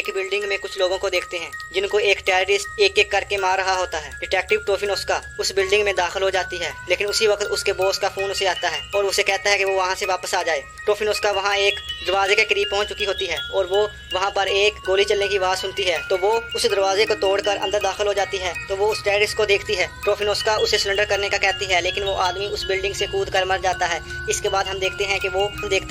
एक बिल्डिंग में कुछ लोगों को देखते हैं जिनको एक टेररिस्ट एक एक करके मार रहा होता है। डिटेक्टिव टोफिनोस्का उस बिल्डिंग में दाखिल हो जाती है, लेकिन उसी वक्त उसके बॉस का फोन उसे आता है और उसे कहता है कि वो वहाँ से वापस आ जाए। टोफिनोस्का वहाँ एक दरवाजे के करीब पहुँच चुकी होती है और वो वहाँ पर एक गोली चलने की आवाज़ सुनती है, तो वो उस दरवाजे को तोड़कर अंदर दाखिल हो जाती है। तो वो उस टेररिस्ट को देखती है। टोफिनोस्का उसे सरेंडर करने का कहती है, लेकिन वो आदमी उस बिल्डिंग से कूद कर मर जाता है। इसके बाद हम देखते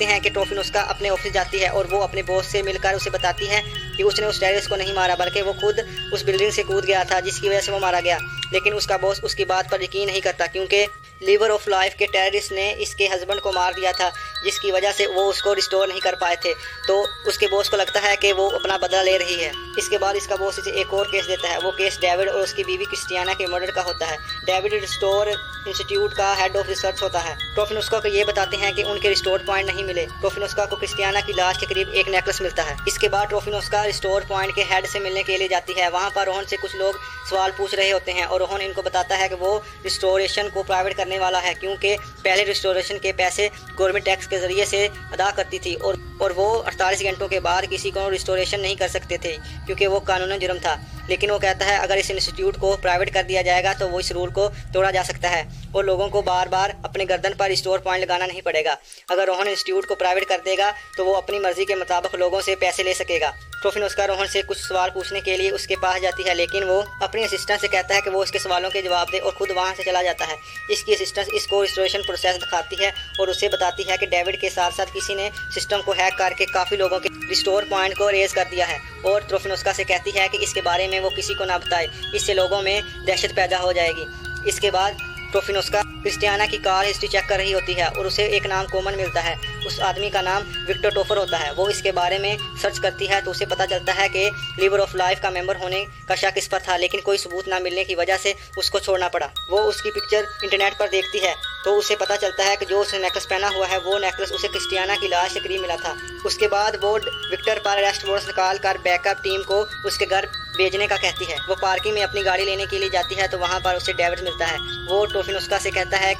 हैं कि टोफिनोस्का अपने ऑफिस जाती है और वो अपने बॉस से मिलकर उसे बताती है कि उसने उस टेररिस्ट को नहीं मारा, बल्कि वो खुद उस बिल्डिंग से कूद गया था जिसकी वजह से वो मारा गया। लेकिन उसका बॉस उसकी बात पर यकीन नहीं करता, क्योंकि लीवर ऑफ लाइफ के टेररिस्ट ने इसके हस्बैंड को मार दिया था, जिसकी वजह से वो उसको रिस्टोर नहीं कर पाए थे। तो उसके बॉस को लगता है कि वो अपना बदला ले रही है। इसके बाद इसका बॉस इसे एक और केस देता है। वो केस डेविड और उसकी बीवी क्रिस्टियाना के मर्डर का होता है। डेविड रिस्टोर इंस्टीट्यूट का हेड ऑफ रिसर्च होता है। टोफिनोस्का को ये बताते हैं कि उनके रिस्टोर पॉइंट नहीं मिले। टोफिनोस्का को क्रिस्टियाना की लाश के करीब एक नेकलेस मिलता है। इसके बाद टोफिनोस्का रिस्टोर पॉइंट के हेड से मिलने के लिए जाती है। वहाँ पर रोहन से कुछ लोग सवाल पूछ रहे होते हैं और रोहन इनको बताता है कि वो रिस्टोरेशन को प्राइवेट करने वाला है, क्योंकि पहले रिस्टोरेशन के पैसे गवर्नमेंट टैक्स के जरिए से अदा करती थी और वो 48 घंटों के बाद किसी को रिस्टोरेशन नहीं कर सकते थे, क्योंकि वो कानूनी जुर्म था। लेकिन वो कहता है अगर इस इंस्टीट्यूट को प्राइवेट कर दिया जाएगा तो वो इस रूल को तोड़ा जा सकता है और लोगों को बार बार अपने गर्दन पर रिस्टोर पॉइंट लगाना नहीं पड़ेगा। अगर रोहन इंस्टीट्यूट को प्राइवेट कर देगा तो वो अपनी मर्जी के मुताबिक लोगों से पैसे ले सकेगा। टोफिनोस्का रोहन से कुछ सवाल पूछने के लिए उसके पास जाती है, लेकिन वो अपने असिस्टेंट से कहता है कि वो उसके सवालों के जवाब दे और खुद वहाँ से चला जाता है। इसकी असिस्टेंट इसको रिस्टोरेशन प्रोसेस दिखाती है और उसे बताती है कि डेविड के साथ साथ किसी ने सिस्टम को हैक करके काफ़ी लोगों के रिस्टोर पॉइंट को रेज कर दिया है और टोफिनोस्का से कहती है कि इसके बारे में वो किसी को ना बताए, इससे लोगों में दहशत पैदा हो जाएगी। इसके बाद टोफिनोस्का क्रिस्टियाना की कार हिस्ट्री चेक कर रही होती है और उसे एक नाम कॉमन मिलता है। उस आदमी का नाम विक्टर टोफर होता है। वो इसके बारे में सर्च करती है तो उसे पता चलता है कि लीवर ऑफ लाइफ का मेंबर होने का शक इस पर था, लेकिन कोई सबूत ना मिलने की वजह से उसको छोड़ना पड़ा। वो उसकी पिक्चर इंटरनेट पर देखती है तो उसे पता चलता है कि जो उसने नेकलेस पहना हुआ है वो नेकलेस उसे क्रिस्टियाना की लाश के करीब मिला था। उसके बाद वो विक्टर पर अरेस्ट वारंट निकाल कर बैकअप टीम को उसके घर भेजने का कहती है। वो पार्किंग में अपनी गाड़ी लेने के लिए जाती है तो वहाँ पर उसे डेविड मिलता है। वो टोफिनोस्का से कहता है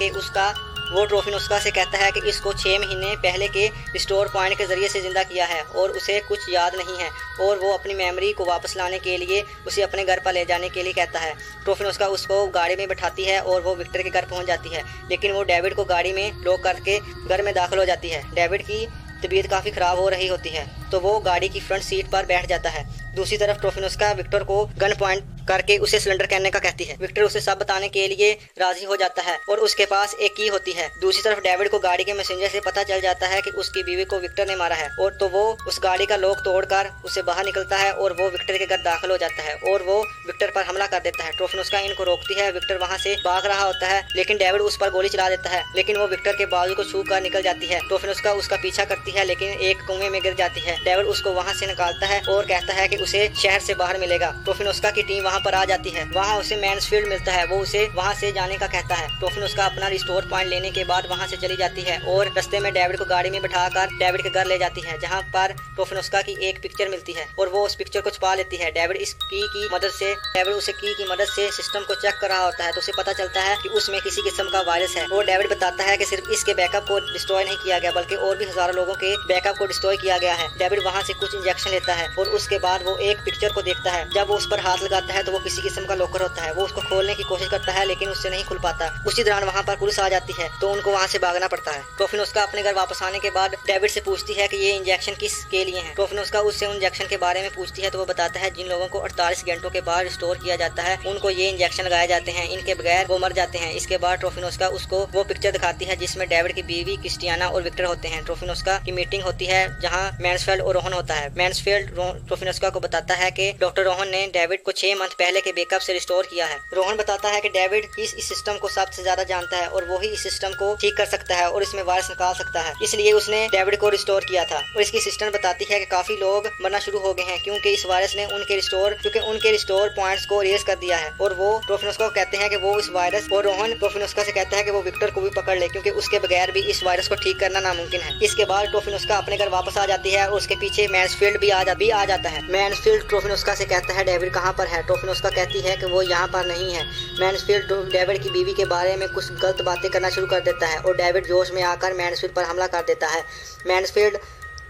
कि इसको 6 महीने पहले के रिस्टोर पॉइंट के जरिए से जिंदा किया है और उसे कुछ याद नहीं है और वो अपनी मेमोरी को वापस लाने के लिए उसे अपने घर पर ले जाने के लिए कहता है। टोफिनोस्का उसको गाड़ी में बैठाती है और वो विक्टर के घर पहुंच जाती है, लेकिन वो डेविड को गाड़ी में लॉक करके घर में दाखिल हो जाती है। डेविड की तबीयत काफ़ी ख़राब हो रही होती है तो वो गाड़ी की फ्रंट सीट पर बैठ जाता है। दूसरी तरफ टोफिनोस्का विक्टर को गन पॉइंट करके उसे सिलेंडर करने का कहती है। विक्टर उसे सब बताने के लिए राजी हो जाता है और उसके पास एक की होती है। दूसरी तरफ डेविड को गाड़ी के मैसेंजर से पता चल जाता है कि उसकी बीवी को विक्टर ने मारा है और तो वो उस गाड़ी का लॉक तोड़कर उसे बाहर निकलता है और वो विक्टर के घर दाखिल हो जाता है और वो विक्टर पर हमला कर देता है। टोफिनोस्का इनको रोकती है। विक्टर वहाँ से भाग रहा होता है, लेकिन डेविड उस पर गोली चला देता है, लेकिन वो विक्टर के बाजू को छू कर निकल जाती है। टोफिनोस्का उसका पीछा करती है, लेकिन एक कुएं में गिर जाती है। डेविड उसको वहाँ से निकालता है और कहता है कि उसे शहर से बाहर मिलेगा। टोफिनोस्का की टीम वहाँ पर आ जाती है। वहाँ उसे मैन्सफील्ड मिलता है। वो उसे वहाँ से जाने का कहता है। टोफिनोस्का अपना रिस्टोर पॉइंट लेने के बाद वहाँ से चली जाती है और रास्ते में डेविड को गाड़ी में बैठाकर डेविड के घर ले जाती है, जहाँ पर टोफिनोस्का की एक पिक्चर मिलती है और वो उस पिक्चर को छुपा लेती है। डेविड उसे की मदद से सिस्टम को चेक कर रहा होता है तो उसे पता चलता है कि उसमें किसी किस्म का वायरस है। वो डेविड बताता है कि सिर्फ इसके बैकअप को डिस्ट्रॉय नहीं किया गया, बल्कि और भी हजारों लोगों के बैकअप को डिस्ट्रॉय किया गया है। डेविड वहाँ से कुछ इंजेक्शन लेता है और उसके बाद वो एक पिक्चर को देखता है। जब वो उस पर हाथ लगाता है तो वो किसी किस्म का लॉकर होता है। वो उसको खोलने की कोशिश करता है, लेकिन उससे नहीं खुल पाता। उसी दौरान वहाँ पर पुलिस आ जाती है तो उनको वहाँ से भागना पड़ता है। टोफिनोस्का अपने घर वापस आने के बाद डेविड से पूछती है कि ये इंजेक्शन किसके लिए है। टोफिनोस्का उससे उन इंजेक्शन के बारे में पूछती है तो वो बताता है जिन लोगों को 48 घंटों के बाद रिस्टोर किया जाता है उनको ये इंजेक्शन लगाए जाते हैं, इनके बगैर वो मर जाते हैं। इसके बाद टोफिनोस्का उसको वो पिक्चर दिखाती है जिसमें डेविड की बीवी क्रिस्टियाना और विक्टर होते हैं। टोफिनोस्का की मीटिंग होती है जहाँ मैन्सफील्ड और रोहन होता है। मैन्सफील्ड टोफिनोस्का को बताता है कि डॉक्टर रोहन ने डेविड को 6 मंथ पहले के बैकअप से रिस्टोर किया है। रोहन बताता है कि डेविड इस सिस्टम को सबसे ज्यादा जानता है और वो ही इस सिस्टम को ठीक कर सकता है और इसमें वायरस निकाल सकता है, इसलिए उसने डेविड को रिस्टोर किया था। और इसकी सिस्टम बताती है कि काफी लोग मरना शुरू हो गए हैं क्योंकि इस वायरस ने उनके रिस्टोर पॉइंट्स को रेज कर दिया है। और वो टोफिनोस्का को कहते हैं कि वो इस वायरस और रोहन टोफिनोस्का से कहता है कि वो विक्टर को भी पकड़ ले, क्योंकि उसके बगैर भी इस वायरस को ठीक करना नामुमकिन है। इसके बाद टोफिनोस्का अपने घर वापस आ जाती है और उसके पीछे मैन्सफील्ड भी आ जाता है। मैन्सफील्ड टोफिनोस्का से कहता है डेविड कहाँ पर है। टोफिनोस्का कहती है कि वो यहाँ पर नहीं है। मैन्सफील्ड डेविड की बीवी के बारे में कुछ गलत बातें करना शुरू कर देता है और डेविड जोश में आकर मैन्सफील्ड पर हमला कर देता है। मैन्सफील्ड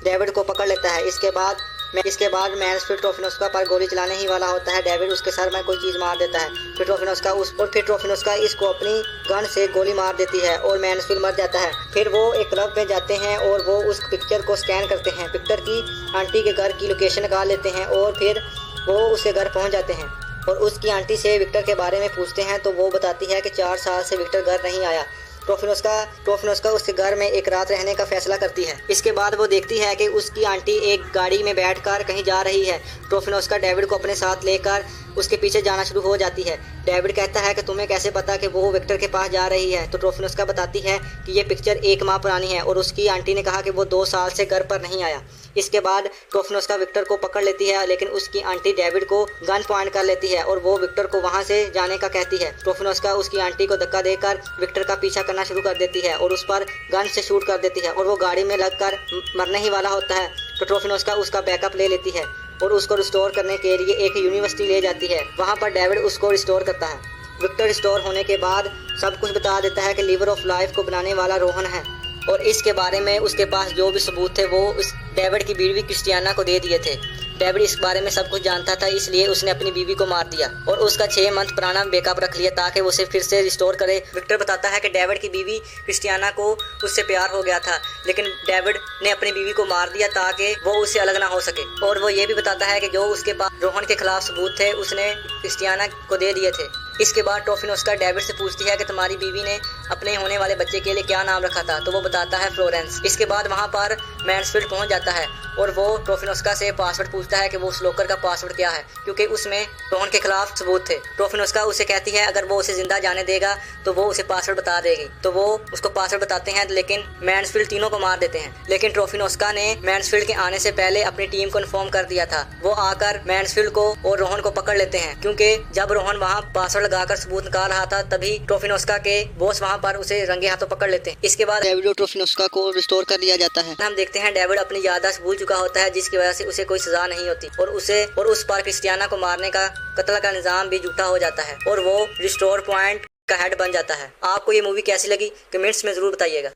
डेविड को पकड़ लेता है। इसके बाद इसके बाद मैन्सफील्ड ट्रोफिनोस्का पर गोली चलाने ही वाला होता है। डेविड उसके सर में कोई चीज़ मार देता है। फिर ट्रोफिनोस्का इसको अपनी गन से गोली मार देती है और मैन्सफील्ड मर जाता है। फिर वो एक क्लब में जाते हैं और वो उस पिक्चर को स्कैन करते हैं। पिक्चर की आंटी के घर की लोकेशन निकाल लेते हैं और फिर वो उसके घर पहुंच जाते हैं और उसकी आंटी से विक्टर के बारे में पूछते हैं तो वो बताती है कि 4 साल से विक्टर घर नहीं आया। ट्रोफिनोस्का उसके घर में एक रात रहने का फैसला करती है। इसके बाद वो देखती है कि उसकी आंटी एक गाड़ी में बैठकर कहीं जा रही है। ट्रोफिनोस्का डेविड को अपने साथ लेकर उसके पीछे जाना शुरू हो जाती है। डेविड कहता है कि तुम्हें कैसे पता कि वो विक्टर के पास जा रही है। तो ट्रोफिनोस्का बताती है कि ये पिक्चर 1 माह पुरानी है और उसकी आंटी ने कहा कि वो 2 साल से घर पर नहीं आया। इसके बाद ट्रोफिनोस्का विक्टर को पकड़ लेती है, लेकिन उसकी आंटी डेविड को गन पॉइंट कर लेती है और वो विक्टर को वहां से जाने का कहती है। ट्रोफिनोस्का उसकी आंटी को धक्का देकर विक्टर का पीछा करना शुरू कर देती है और उस पर गन से शूट कर देती है और वो गाड़ी में लगकर मरने ही वाला होता है। तो ट्रोफिनोस्का उसका बैकअप ले लेती है और उसको रिस्टोर करने के लिए एक यूनिवर्सिटी ले जाती है। वहाँ पर डेविड उसको रिस्टोर करता है। विक्टर रिस्टोर होने के बाद सब कुछ बता देता है कि लिवर ऑफ लाइफ को बनाने वाला रोहन है और इसके बारे में उसके पास जो भी सबूत थे वो उस डेविड की बीवी क्रिस्टियाना को दे दिए थे। डेविड इस बारे में सब कुछ जानता था, इसलिए उसने अपनी बीवी को मार दिया और उसका 6 मंथ पुराना बैकअप रख लिया ताकि वो उसे फिर से रिस्टोर करे। विक्टर बताता है कि डेविड की बीवी क्रिस्टियाना को उससे प्यार हो गया था, लेकिन डेविड ने अपनी बीवी को मार दिया ताकि वो उससे अलग ना हो सके। और वो ये भी बताता है कि जो उसके पास रोहन के खिलाफ सबूत थे उसने क्रिस्टियाना को दे दिए थे। इसके बाद ट्रोफिनोस्का डेविड से पूछती है कि तुम्हारी बीवी ने अपने होने वाले बच्चे के लिए क्या नाम रखा था, तो वो बताता है फ्लोरेंस। इसके बाद वहाँ पर मैन्सफील्ड पहुँच जाता है और वो ट्रोफिनोस्का से पासवर्ड पूछता है कि वो उस लॉकर का पासवर्ड क्या है, क्योंकि उसमें रोहन के खिलाफ सबूत थे। ट्रोफिनोस्का उसे कहती है अगर वो उसे जिंदा जाने देगा तो वो उसे पासवर्ड बता देगी। तो वो उसको पासवर्ड बताते हैं, लेकिन मैन्सफील्ड तीनों को मार देते हैं। लेकिन ट्रोफिनोस्का ने मैन्सफील्ड के आने से पहले अपनी टीम को इन्फॉर्म कर दिया था। वो आकर मैन्सफील्ड को और रोहन को पकड़ लेते हैं, क्योंकि जब रोहन वहाँ पासवर्ड लगाकर सबूत निकाल रहा था तभी ट्रोफिनोस्का के बॉस वहाँ पर उसे रंगे हाथों पकड़ लेते हैं। इसके बाद डेविड और ट्रोफिनोस्का को रिस्टोर कर दिया जाता है। हम देखते हैं डेविड अपनी याददाश्त भूल चुका होता है, जिसकी वजह से उसे कोई सजा नहीं होती और उस पर क्रिस्टियाना को मारने का कत्ल का निजाम भी झूठा हो जाता है और वो रिस्टोर पॉइंट का हेड बन जाता है। आपको ये मूवी कैसी लगी कमेंट्स में जरूर बताइएगा।